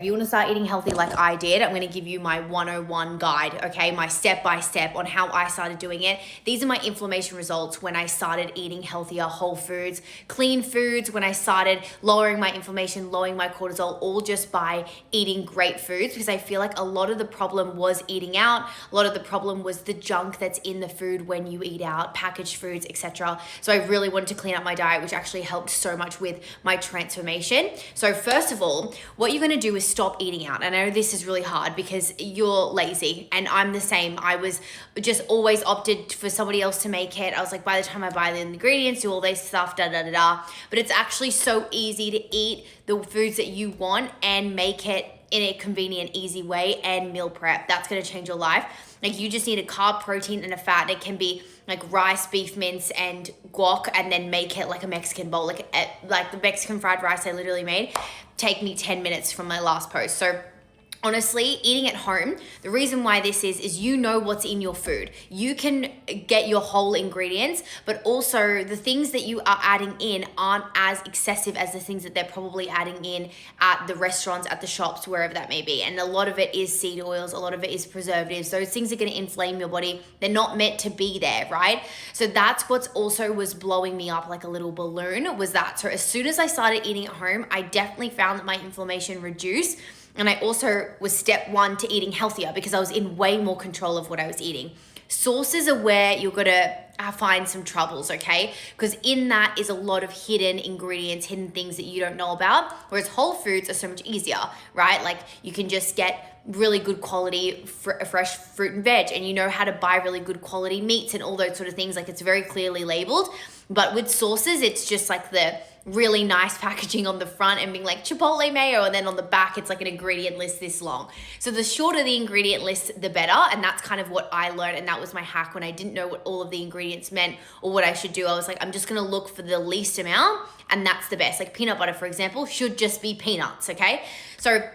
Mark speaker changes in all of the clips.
Speaker 1: If you want to start eating healthy like I did, I'm going to give you my 101 guide, okay? My step-by-step on how I started doing it. These are my inflammation results when I started eating healthier whole foods, clean foods, when I started lowering my inflammation, lowering my cortisol, all just by eating great foods, because I feel like a lot of the problem was eating out. A lot of the problem was the junk that's in the food when you eat out, packaged foods, etc. So I really wanted to clean up my diet, which actually helped so much with my transformation. So first of all, what you're going to do is stop eating out. And I know this is really hard because you're lazy, and I'm the same. I was just always opted for somebody else to make it. I was like, by the time I buy the ingredients, do all this stuff, But it's actually so easy to eat the foods that you want and make it in a convenient, easy way and meal prep. That's going to change your life. Like, you just need a carb, protein, and a fat. It can be like rice, beef mince, and guac, and then make it like a Mexican bowl, like the Mexican fried rice I literally made. Take me 10 minutes from my last post. So honestly, eating at home, the reason why this is you know what's in your food. You can get your whole ingredients, but also the things that you are adding in aren't as excessive as the things that they're probably adding in at the restaurants, at the shops, wherever that may be. And a lot of it is seed oils, a lot of it is preservatives. Those things are going to inflame your body. They're not meant to be there, right? So that's what's also was blowing me up like a little balloon, was that. So as soon as I started eating at home, I definitely found that my inflammation reduced. And I also was step one to eating healthier because I was in way more control of what I was eating. Sources are where you're gonna find some troubles, okay? Because in that is a lot of hidden ingredients, hidden things that you don't know about. Whereas whole foods are so much easier, right? Like, you can just get really good quality fresh fruit and veg, and you know how to buy really good quality meats and all those sort of things. Like, it's very clearly labeled. But with sauces, it's just like the really nice packaging on the front and being like Chipotle mayo, and then on the back it's like an ingredient list this long. So the shorter the ingredient list, the better. And that's kind of what I learned, and that was my hack when I didn't know what all of the ingredients meant or what I should do. I was like, I'm just gonna look for the least amount, and that's the best. Like, peanut butter, for example, should just be peanuts, okay? So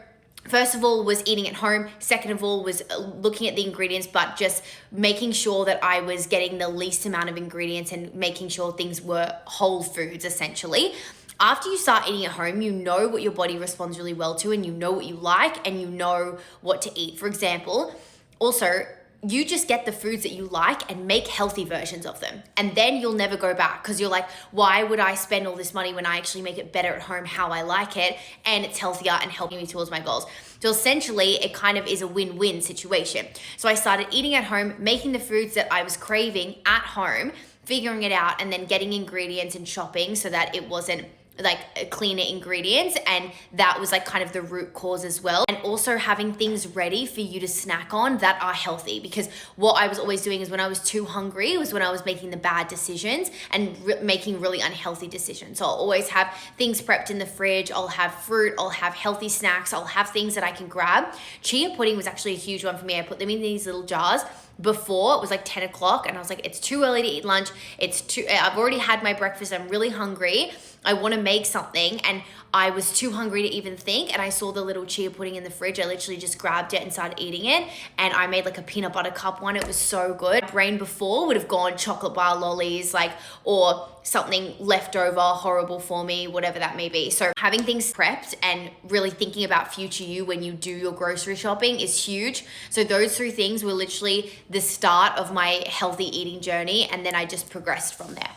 Speaker 1: first of all was eating at home. Second of all was looking at the ingredients, but just making sure that I was getting the least amount of ingredients and making sure things were whole foods, essentially. After you start eating at home, you know what your body responds really well to, and you know what you like, and you know what to eat. For example, also, you just get the foods that you like and make healthy versions of them. And then you'll never go back, because you're like, why would I spend all this money when I actually make it better at home how I like it, and it's healthier and helping me towards my goals? So essentially, it kind of is a win-win situation. So I started eating at home, making the foods that I was craving at home, figuring it out, and then getting ingredients and shopping so that it wasn't like cleaner ingredients, and that was like kind of the root cause as well. And also having things ready for you to snack on that are healthy, because what I was always doing is when I was too hungry was when I was making the bad decisions and making really unhealthy decisions. So I'll always have things prepped in the fridge. I'll have fruit, I'll have healthy snacks, I'll have things that I can grab. Chia pudding was actually a huge one for me. I put them in these little jars. Before it was like 10 o'clock, and I was like, it's too early to eat lunch. I've already had my breakfast. I'm really hungry. I want to make something. And I was too hungry to even think. And I saw the little chia pudding in the fridge. I literally just grabbed it and started eating it. And I made like a peanut butter cup one. It was so good. My brain before would have gone chocolate bar lollies, or something leftover horrible for me, whatever that may be. So having things prepped and really thinking about future you when you do your grocery shopping is huge. So those three things were literally the start of my healthy eating journey, and then I just progressed from there.